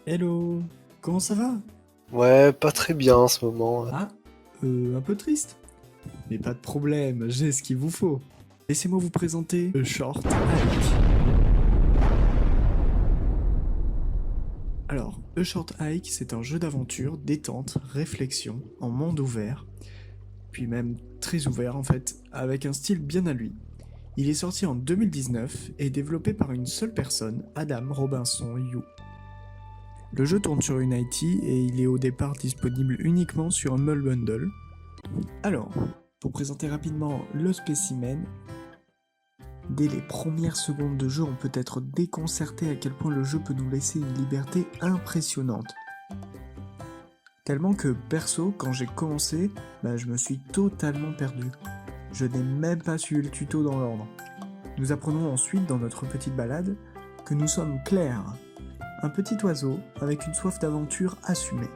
Hello, comment ça va? Ouais, pas très bien en ce moment. Ah, un peu triste. Mais pas de problème, j'ai ce qu'il vous faut. Laissez-moi vous présenter A Short Hike. Alors, A Short Hike, c'est un jeu d'aventure, détente, réflexion, en monde ouvert, puis même très ouvert en fait, avec un style bien à lui. Il est sorti en 2019 et développé par une seule personne, Adam Robinson Yu. Le jeu tourne sur une IT et il est au départ disponible uniquement sur Humble Bundle. Alors, pour présenter rapidement le spécimen, dès les premières secondes de jeu, on peut être déconcerté à quel point le jeu peut nous laisser une liberté impressionnante. Tellement que perso, quand j'ai commencé, je me suis totalement perdu. Je n'ai même pas suivi le tuto dans l'ordre. Nous apprenons ensuite dans notre petite balade que nous sommes Claire, un petit oiseau avec une soif d'aventure assumée,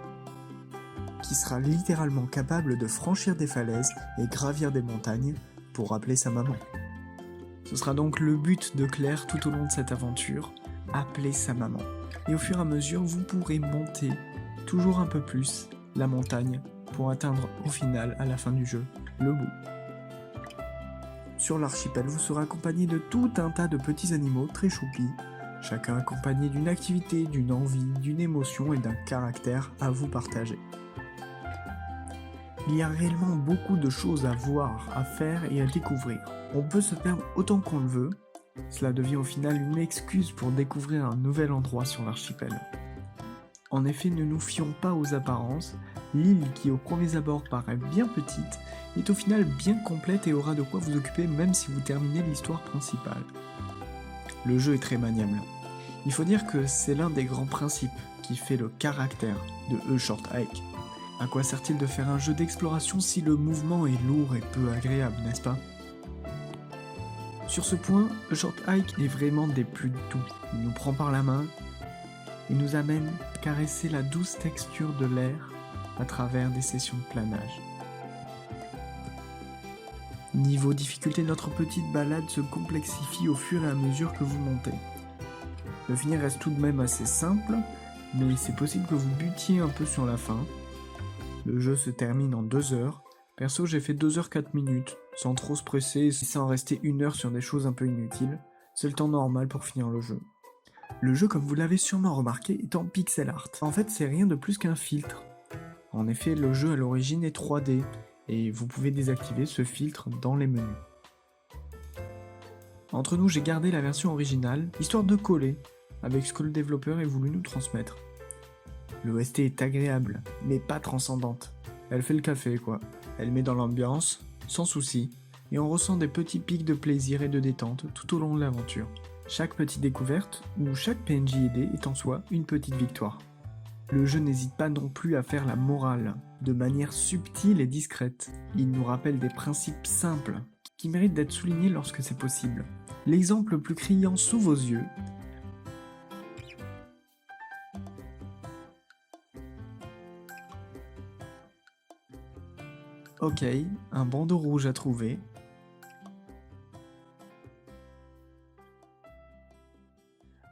qui sera littéralement capable de franchir des falaises et gravir des montagnes pour rappeler sa maman. Ce sera donc le but de Claire tout au long de cette aventure, appeler sa maman. Et au fur et à mesure, vous pourrez monter toujours un peu plus la montagne pour atteindre au final, à la fin du jeu, le bout. Sur l'archipel, vous serez accompagné de tout un tas de petits animaux très choupis, chacun accompagné d'une activité, d'une envie, d'une émotion et d'un caractère à vous partager. Il y a réellement beaucoup de choses à voir, à faire et à découvrir. On peut se perdre autant qu'on le veut, cela devient au final une excuse pour découvrir un nouvel endroit sur l'archipel. En effet, ne nous fions pas aux apparences, l'île qui au premier abord paraît bien petite, est au final bien complète et aura de quoi vous occuper même si vous terminez l'histoire principale. Le jeu est très maniable. Il faut dire que c'est l'un des grands principes qui fait le caractère de A Short Hike. À quoi sert-il de faire un jeu d'exploration si le mouvement est lourd et peu agréable, n'est-ce pas? Sur ce point, A Short Hike est vraiment des plus doux. Il nous prend par la main et nous amène à caresser la douce texture de l'air à travers des sessions de planage. Niveau difficulté, notre petite balade se complexifie au fur et à mesure que vous montez. Le finir reste tout de même assez simple, mais c'est possible que vous butiez un peu sur la fin. Le jeu se termine en 2 heures. Perso, j'ai fait 2 heures 4 minutes, sans trop se presser et sans rester 1 heure sur des choses un peu inutiles. C'est le temps normal pour finir le jeu. Le jeu, comme vous l'avez sûrement remarqué, est en pixel art. En fait, c'est rien de plus qu'un filtre. En effet, le jeu à l'origine est 3D, et vous pouvez désactiver ce filtre dans les menus. Entre nous, j'ai gardé la version originale, histoire de coller avec ce que le développeur ait voulu nous transmettre. L'OST est agréable, mais pas transcendante. Elle fait le café, quoi. Elle met dans l'ambiance, sans souci, et on ressent des petits pics de plaisir et de détente tout au long de l'aventure. Chaque petite découverte, ou chaque PNJ aidé est en soi une petite victoire. Le jeu n'hésite pas non plus à faire la morale, de manière subtile et discrète. Il nous rappelle des principes simples, qui méritent d'être soulignés lorsque c'est possible. L'exemple le plus criant sous vos yeux, ok, un bandeau rouge à trouver.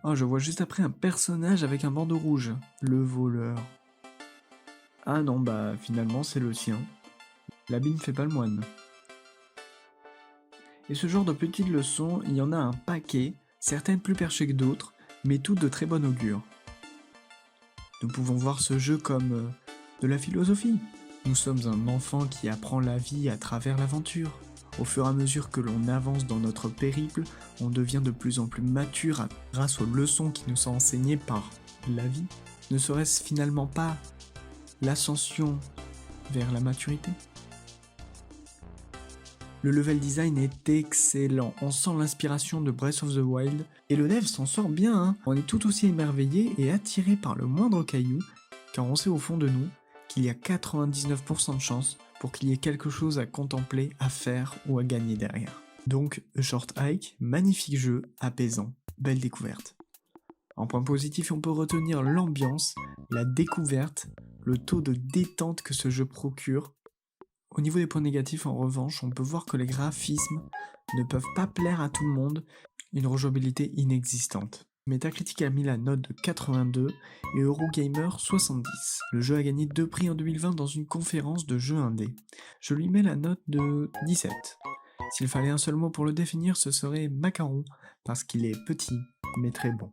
Oh, je vois juste après un personnage avec un bandeau rouge. Le voleur. Ah non, finalement c'est le sien. L'habit ne fait pas le moine. Et ce genre de petites leçons, il y en a un paquet, certaines plus perchées que d'autres, mais toutes de très bon augure. Nous pouvons voir ce jeu comme de la philosophie. Nous sommes un enfant qui apprend la vie à travers l'aventure. Au fur et à mesure que l'on avance dans notre périple, on devient de plus en plus mature grâce aux leçons qui nous sont enseignées par la vie. Ne serait-ce finalement pas l'ascension vers la maturité? Le level design est excellent, on sent l'inspiration de Breath of the Wild, et le dev s'en sort bien, hein. On est tout aussi émerveillé et attiré par le moindre caillou, car on sait au fond de nous qu'il y a 99% de chances pour qu'il y ait quelque chose à contempler, à faire ou à gagner derrière. Donc, A Short Hike, magnifique jeu, apaisant, belle découverte. En point positif, on peut retenir l'ambiance, la découverte, le taux de détente que ce jeu procure. Au niveau des points négatifs, en revanche, on peut voir que les graphismes ne peuvent pas plaire à tout le monde, une rejouabilité inexistante. Metacritic a mis la note de 82 et Eurogamer 70. Le jeu a gagné 2 prix en 2020 dans une conférence de jeux indés. Je lui mets la note de 17. S'il fallait un seul mot pour le définir, ce serait macaron, parce qu'il est petit, mais très bon.